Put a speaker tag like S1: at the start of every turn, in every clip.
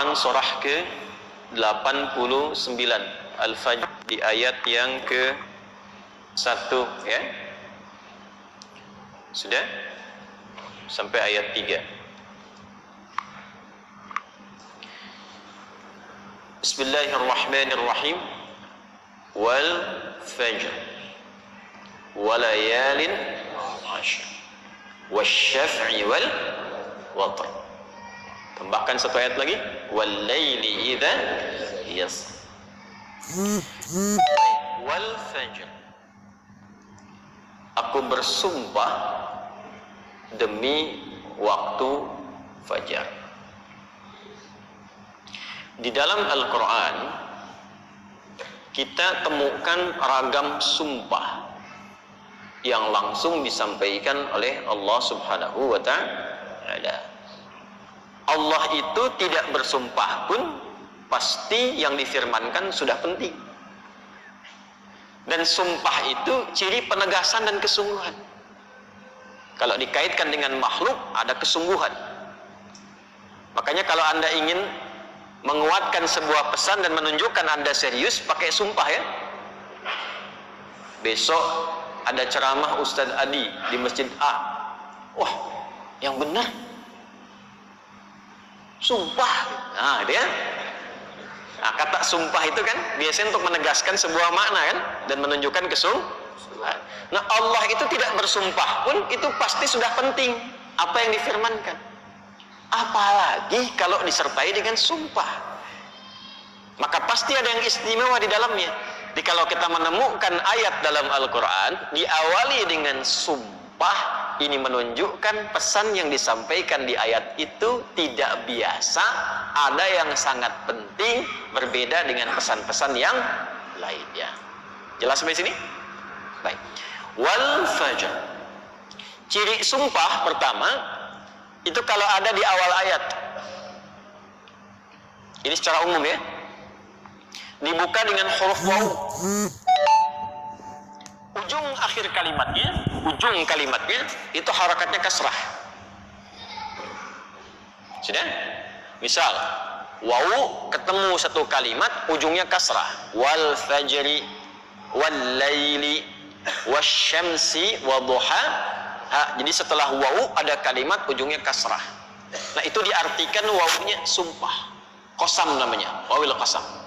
S1: Al-Quran surah ke-89 Al-Fajr di ayat yang ke-1 ya. Sudah? Sampai ayat 3. Bismillahirrahmanirrahim. Wal fajr walayalin 'ashr wasyaf'i wal watr. Tambahkan satu ayat lagi, wal laili idza yasr. Wal fajr, aku bersumpah demi waktu fajar. Di dalam Al-Quran kita temukan ragam sumpah yang langsung disampaikan oleh Allah Subhanahu wa ta'ala. Allah itu tidak bersumpah pun pasti yang difirmankan sudah penting. Dan sumpah itu ciri penegasan dan kesungguhan. Kalau dikaitkan dengan makhluk ada kesungguhan. Makanya kalau Anda ingin menguatkan sebuah pesan dan menunjukkan Anda serius, pakai sumpah ya. Besok ada ceramah Ustadz Adi di Masjid A. Wah, yang benar sumpah. Nah, dia. Nah, kata sumpah itu kan biasanya untuk menegaskan sebuah makna kan dan menunjukkan kesungguhan. Nah, Allah itu tidak bersumpah pun itu pasti sudah penting apa yang difirmankan. Apalagi kalau disertai dengan sumpah, maka pasti ada yang istimewa di dalamnya. Jadi kalau kita menemukan ayat dalam Al-Quran diawali dengan sumpah, ini menunjukkan pesan yang disampaikan di ayat itu tidak biasa, ada yang sangat penting, berbeda dengan pesan-pesan yang lainnya. Jelas sampai sini? Baik. Wal fajr, ciri sumpah pertama itu kalau ada di awal ayat. Ini secara umum ya. Dibuka dengan huruf waw. Ujung akhir kalimatnya itu harakatnya kasrah. Sudah? Misal waw ketemu satu kalimat ujungnya kasrah. Wal fajri wal laili wasyamsi wadduha. Jadi setelah waw ada kalimat ujungnya kasrah. Nah itu diartikan wawnya sumpah. Qasam namanya, wawil qasam.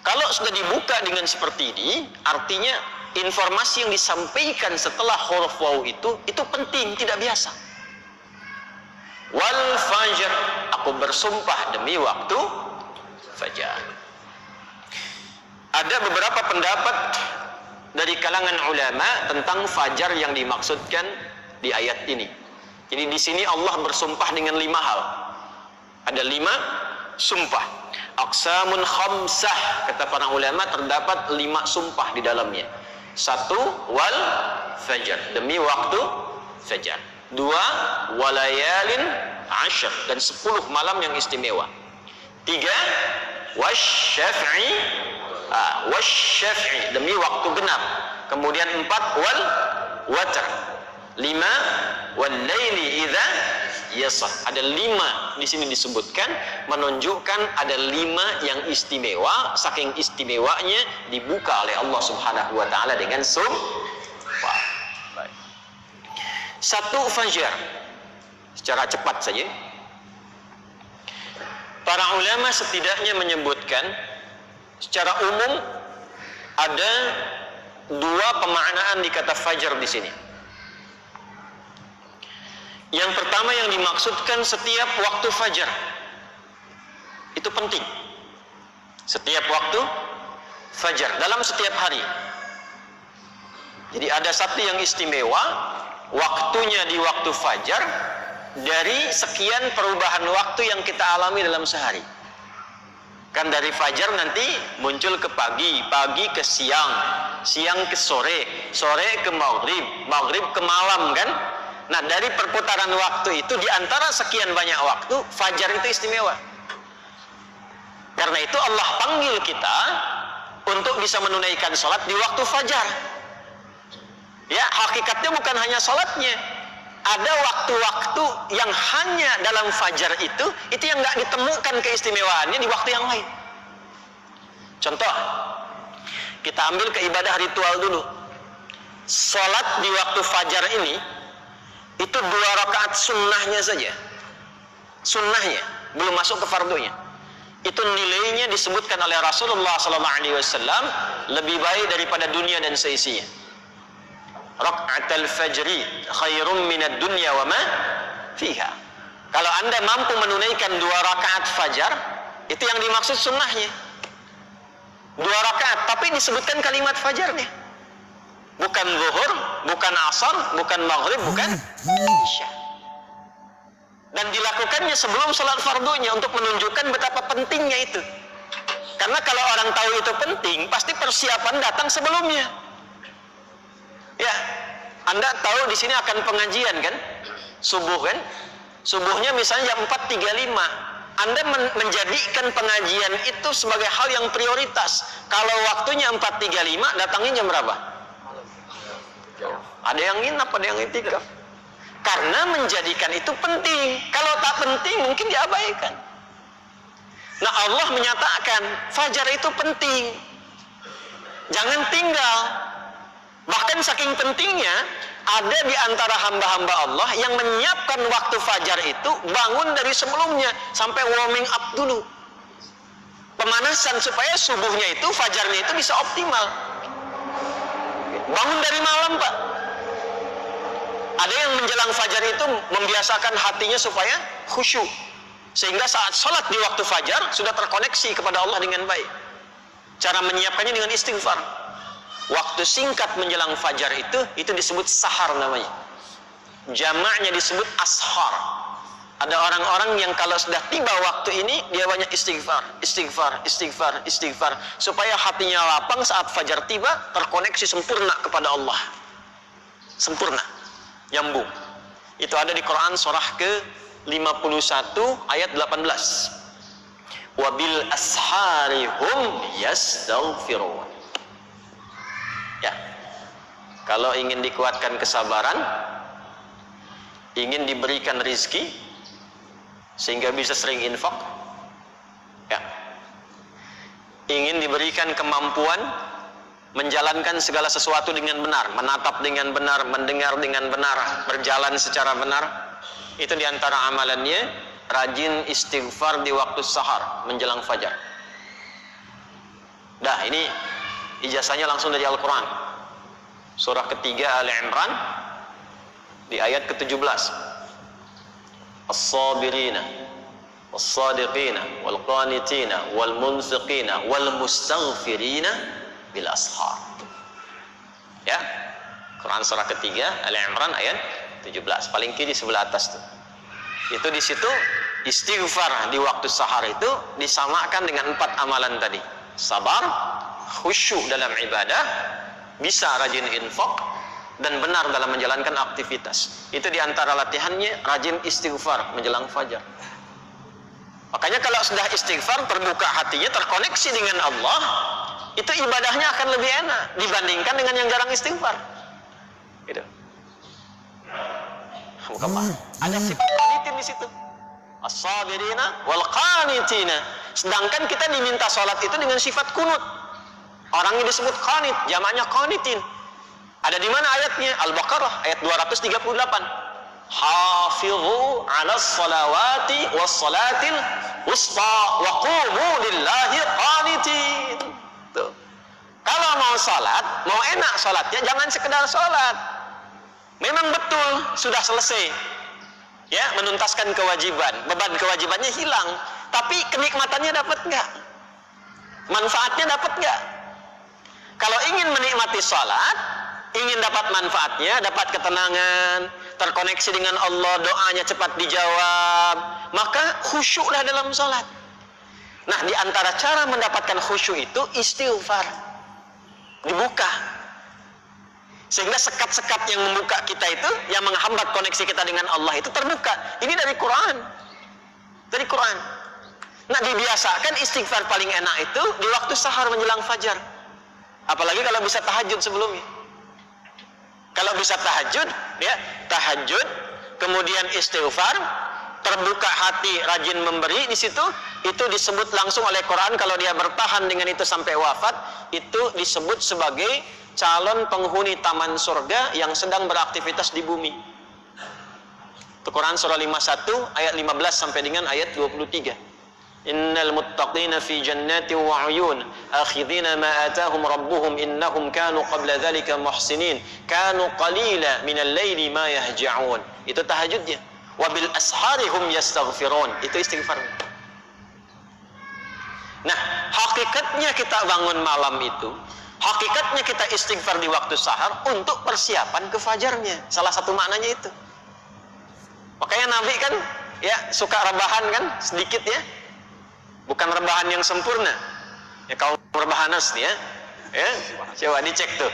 S1: Kalau sudah dibuka dengan seperti ini, artinya informasi yang disampaikan setelah huruf waw itu penting, tidak biasa. Wal fajr, aku bersumpah demi waktu fajar. Ada beberapa pendapat dari kalangan ulama tentang fajar yang dimaksudkan di ayat ini. Jadi di sini Allah bersumpah dengan 5 hal. Ada 5 sumpah. Aqsamun khamsah, kata para ulama terdapat 5 sumpah di dalamnya. 1 wal fajar, demi waktu fajar. 2 walayalin 'ashr, dan 10 malam yang istimewa. 3 wasyaf'i, wasyaf'i, demi waktu genap. Kemudian 4 wal watr. 5 wal laili idza yasr. Ada 5 di sini disebutkan, menunjukkan ada 5 yang istimewa. Saking istimewanya dibuka oleh Allah Subhanahu wa taala dengan sumpah. Baik. 1 fajar. Secara cepat saja. Para ulama setidaknya menyebutkan secara umum ada 2 pemaknaan di kata fajar di sini. Yang pertama yang dimaksudkan setiap waktu fajar. Itu penting. Setiap waktu fajar dalam setiap hari. Jadi ada satu yang istimewa, waktunya di waktu fajar dari sekian perubahan waktu yang kita alami dalam sehari. Kan dari fajar nanti muncul ke pagi, pagi ke siang, siang ke sore, sore ke maghrib, maghrib ke malam kan. Nah dari perputaran waktu itu, di antara sekian banyak waktu, fajar itu istimewa. Karena itu Allah panggil kita untuk bisa menunaikan sholat di waktu fajar. Ya, hakikatnya bukan hanya sholatnya, ada waktu-waktu yang hanya dalam fajar itu yang nggak ditemukan keistimewaannya di waktu yang lain. Contoh, kita ambil ke ibadah ritual dulu. Salat di waktu fajar ini itu 2 rakaat sunnahnya saja. Sunnahnya, belum masuk ke fardunya. Itu nilainya disebutkan oleh Rasulullah SAW lebih baik daripada dunia dan seisinya. Raka'atul fajri khairum minad dunya wa ma fiha. Kalau Anda mampu menunaikan 2 rakaat fajar, itu yang dimaksud sunnahnya. 2 rakaat, tapi disebutkan kalimat fajarnya. Bukan zuhur, bukan asar, bukan maghrib, bukan isya. Dan dilakukannya sebelum sholat fardunya untuk menunjukkan betapa pentingnya itu. Karena kalau orang tahu itu penting, pasti persiapan datang sebelumnya. Ya, Anda tahu di sini akan pengajian kan? Subuh kan? Subuhnya misalnya jam 4.35. Anda menjadikan pengajian itu sebagai hal yang prioritas. Kalau waktunya 4.35, datangnya jam berapa? Ada yang nginap, ada yang itikaf. Karena menjadikan itu penting. Kalau tak penting mungkin diabaikan. Nah, Allah menyatakan fajar itu penting. Jangan tinggal. Bahkan saking pentingnya, ada di antara hamba-hamba Allah yang menyiapkan waktu fajar itu bangun dari sebelumnya sampai warming up dulu. Pemanasan supaya subuhnya itu, fajarnya itu bisa optimal. Bangun dari malam, Pak. Ada yang menjelang fajar itu membiasakan hatinya supaya khusyuk. Sehingga saat sholat di waktu fajar sudah terkoneksi kepada Allah dengan baik. Cara menyiapkannya dengan istighfar. Waktu singkat menjelang fajar itu disebut sahar namanya. Jamaknya disebut ashar. Ada orang-orang yang kalau sudah tiba waktu ini, dia banyak istighfar, istighfar, istighfar, istighfar. Supaya hatinya lapang saat fajar tiba, terkoneksi sempurna kepada Allah. Sempurna. Nyambung. Itu ada di Quran surah ke-51 ayat 18. Wabil ashari hum yastaghfirun. Ya. Kalau ingin dikuatkan kesabaran, ingin diberikan rizki sehingga bisa sering infak, ya. Ingin diberikan kemampuan menjalankan segala sesuatu dengan benar, menatap dengan benar, mendengar dengan benar, berjalan secara benar. Itu diantara amalannya, rajin istighfar di waktu sahar menjelang fajar. Dah, ini ijazahnya langsung dari Al-Quran. Surah ketiga Ali Imran di ayat ke-17. As-sabirina was-sadiqina wal-qanitina wal-munfiqina wal-mustaghfirina bil ashar. Ya. Quran surah ketiga Ali Imran ayat 17. Paling kiri sebelah atas tuh. Itu di situ istighfar di waktu sahar itu disamakan dengan 4 amalan tadi. Sabar, khusyuk dalam ibadah, bisa rajin infak, dan benar dalam menjalankan aktivitas. Itu diantara latihannya, rajin istighfar menjelang fajar. Makanya kalau sudah istighfar, terbuka hatinya, terkoneksi dengan Allah, itu ibadahnya akan lebih enak dibandingkan dengan yang jarang istighfar. Gitu. Ada sifat qanitin di situ. As-sabirina wal qanitina. Sedangkan kita diminta salat itu dengan sifat kunut. Orangnya disebut qanit, jamaknya qanitin. Ada di mana ayatnya? Al-Baqarah ayat 238. Hafizu 'alas salawati was salatil wusta wa qumu lillahi qanitin. Tuh. Kalau mau salat, mau enak salatnya, jangan sekedar salat. Memang betul sudah selesai. Ya, menuntaskan kewajiban, beban kewajibannya hilang, tapi kenikmatannya dapat enggak? Manfaatnya dapat enggak? Kalau ingin menikmati salat, ingin dapat manfaatnya, dapat ketenangan, terkoneksi dengan Allah, doanya cepat dijawab, maka khusyuklah dalam salat. Nah, di antara cara mendapatkan khusyuk itu istighfar. Dibuka. Sehingga sekat-sekat yang membuka kita itu, yang menghambat koneksi kita dengan Allah itu terbuka. Ini dari Quran. Dari Quran. Nah, dibiasakan istighfar paling enak itu di waktu sahar menjelang fajar. Apalagi kalau bisa tahajud sebelumnya. Kalau bisa tahajud, ya, tahajud kemudian istighfar, terbuka hati, rajin memberi di situ, itu disebut langsung oleh Quran kalau dia bertahan dengan itu sampai wafat, itu disebut sebagai calon penghuni taman surga yang sedang beraktivitas di bumi. Itu Quran surah 51 ayat 15 sampai dengan ayat 23. Innal muttaqina fi jannati wa 'uyun akhidhina ma atahum rabbuhum innahum kanu qabla dhalika muhsinin kanu qalila minal laili ma yahja'un. Itu tahajudnya. Wa bil ashari hum yastaghfirun. Itu istighfar. Nah, hakikatnya kita bangun malam itu, hakikatnya kita istighfar di waktu sahar untuk persiapan ke fajarnya. Salah satu maknanya itu. Makanya Nabi kan ya suka rebahan kan sedikit ya. Bukan rebahan yang sempurna. Ya kaum rebahanas nih ya. Ya, coba dicek tuh.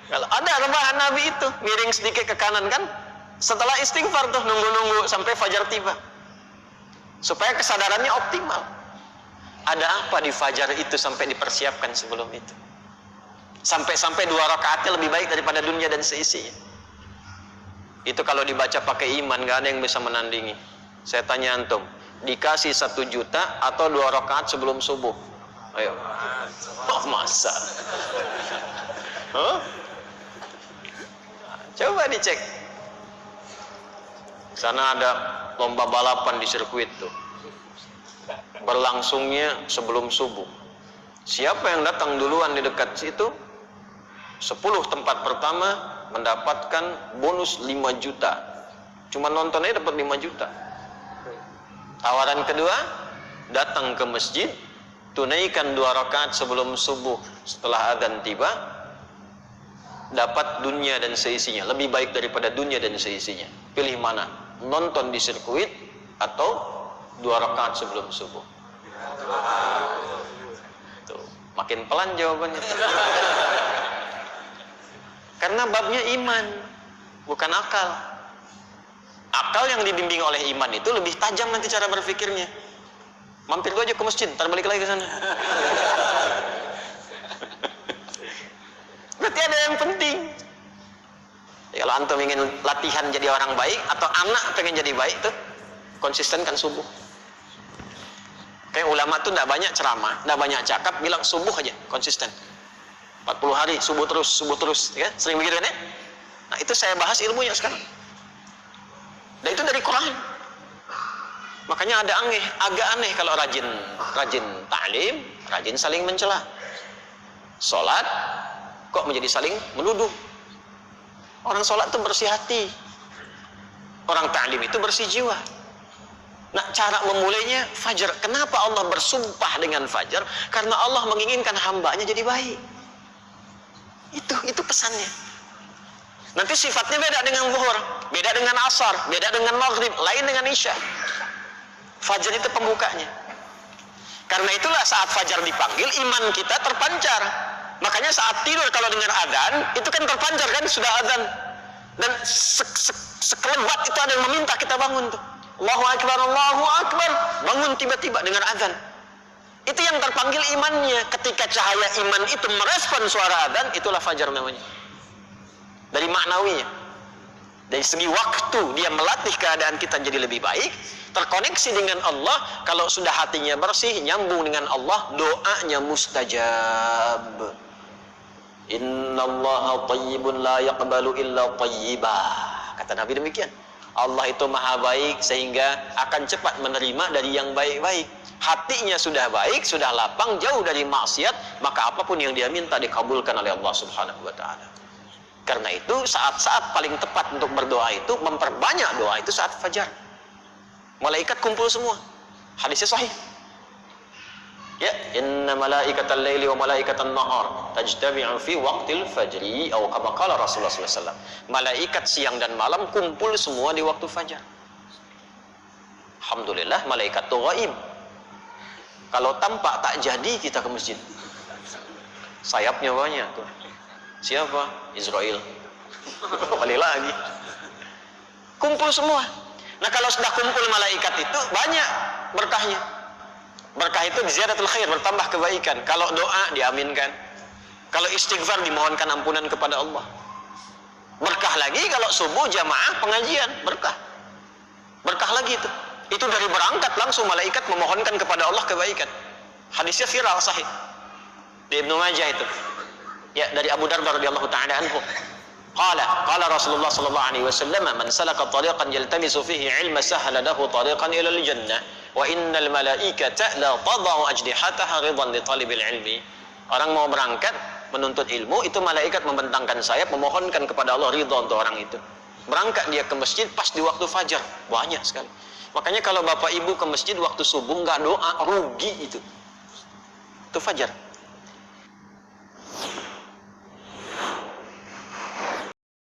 S1: Kalau ada rebahan Nabi itu miring sedikit ke kanan kan, setelah istighfar tuh nunggu-nunggu sampai fajar tiba. Supaya kesadarannya optimal. Ada apa di fajar itu sampai dipersiapkan sebelum itu? Sampai-sampai 2 rakaatnya lebih baik daripada dunia dan seisinya. Itu kalau dibaca pakai iman, gak ada yang bisa menandingi. Saya tanya antum, dikasih 1 juta atau 2 rakaat sebelum subuh? Ayo. Oh, masa? Huh? Coba dicek. Sana ada lomba balapan di sirkuit tuh. Berlangsungnya sebelum subuh. Siapa yang datang duluan di dekat situ, 10 tempat pertama mendapatkan bonus 5 juta. Cuma nonton aja dapat 5 juta. Tawaran kedua, datang ke masjid, tunaikan 2 rakaat sebelum subuh, setelah adzan tiba, dapat dunia dan seisinya, lebih baik daripada dunia dan seisinya. Pilih mana? Nonton di sirkuit atau 2 rakaat sebelum subuh? Tuh, makin pelan jawabannya. Karena babnya iman, bukan akal. Akal yang dibimbing oleh iman itu lebih tajam nanti cara berpikirnya. Mampir gua aja ke masjid, ntar balik lagi ke sana. Berarti ada yang penting. Ya, kalau antum ingin latihan jadi orang baik atau anak pengen jadi baik tuh, konsistenkan subuh. Kayak ulama tuh enggak banyak ceramah, enggak banyak cakap, bilang subuh aja, konsisten. 40 hari subuh terus, ya. Sering begitu kan ya? Nah, itu saya bahas ilmunya sekarang. Dan itu dari Quran. Makanya agak aneh kalau rajin ta'lim, rajin saling mencela. Salat kok menjadi saling menuduh. Orang salat itu bersih hati. Orang ta'lim itu bersih jiwa. Nah, cara memulainya fajar. Kenapa Allah bersumpah dengan fajar? Karena Allah menginginkan hambanya jadi baik. Itu pesannya. Nanti sifatnya beda dengan zuhur, beda dengan asar, beda dengan maghrib, lain dengan isya. Fajar itu pembukanya. Karena itulah saat fajar dipanggil, iman kita terpancar. Makanya saat tidur kalau dengar adzan, itu kan terpancar kan, sudah adzan. Dan sekelebat itu ada yang meminta kita bangun tuh. Allahu Akbar, Allahu Akbar. Bangun tiba-tiba dengar adzan. Itu yang terpanggil imannya. Ketika cahaya iman itu merespon suara adzan, itulah fajar namanya. Dari maknawinya. Dari segi waktu dia melatih keadaan kita jadi lebih baik, terkoneksi dengan Allah. Kalau sudah hatinya bersih, nyambung dengan Allah, doanya mustajab. Innallaha thayyibun la yaqbalu illa thayyibah. Kata Nabi demikian. Allah itu maha baik sehingga akan cepat menerima dari yang baik-baik. Hatinya sudah baik, sudah lapang, jauh dari maksiat, maka apapun yang dia minta dikabulkan oleh Allah Subhanahu wa taala. Karena itu saat-saat paling tepat untuk berdoa itu, memperbanyak doa itu saat fajar. Malaikat kumpul semua. Hadisnya sahih. Ya, inna malaikatal laili wa malaikatan nahar tajtami'u fi waqtil fajri atau kama qala Rasulullah sallallahu alaihi wasallam. Malaikat siang dan malam kumpul semua di waktu fajar. Alhamdulillah malaikat itu ghaib. Kalau tampak tak jadi kita ke masjid. Sayapnya banyak tuh. Siapa? Israel. Balik lagi. Kumpul semua. Nah, kalau sudah kumpul malaikat itu banyak berkahnya. Berkah itu ziyadatul khair, bertambah kebaikan. Kalau doa diaminkan. Kalau istighfar dimohonkan ampunan kepada Allah. Berkah lagi kalau subuh jamaah pengajian, berkah. Berkah lagi itu. Itu dari berangkat langsung malaikat memohonkan kepada Allah kebaikan. Hadisnya viral sahih. Di Ibnu Majah itu. Ya, dari Abu Darda radhiyallahu taala anhu. Qala Rasulullah sallallahu alaihi wasallam, "Man salaka tariqan yaltamisu fihi 'ilma sahala lahu tariqan ila al-jannah, wa innal malaikata la tadau ajnihataha ridan li talibil ilmi." Orang mau berangkat menuntut ilmu, itu malaikat membentangkan sayap memohonkan kepada Allah ridha untuk orang itu. Berangkat dia ke masjid pas di waktu fajar, banyak sekali. Makanya kalau bapak ibu ke masjid waktu subuh nggak doa, rugi itu. Itu fajar.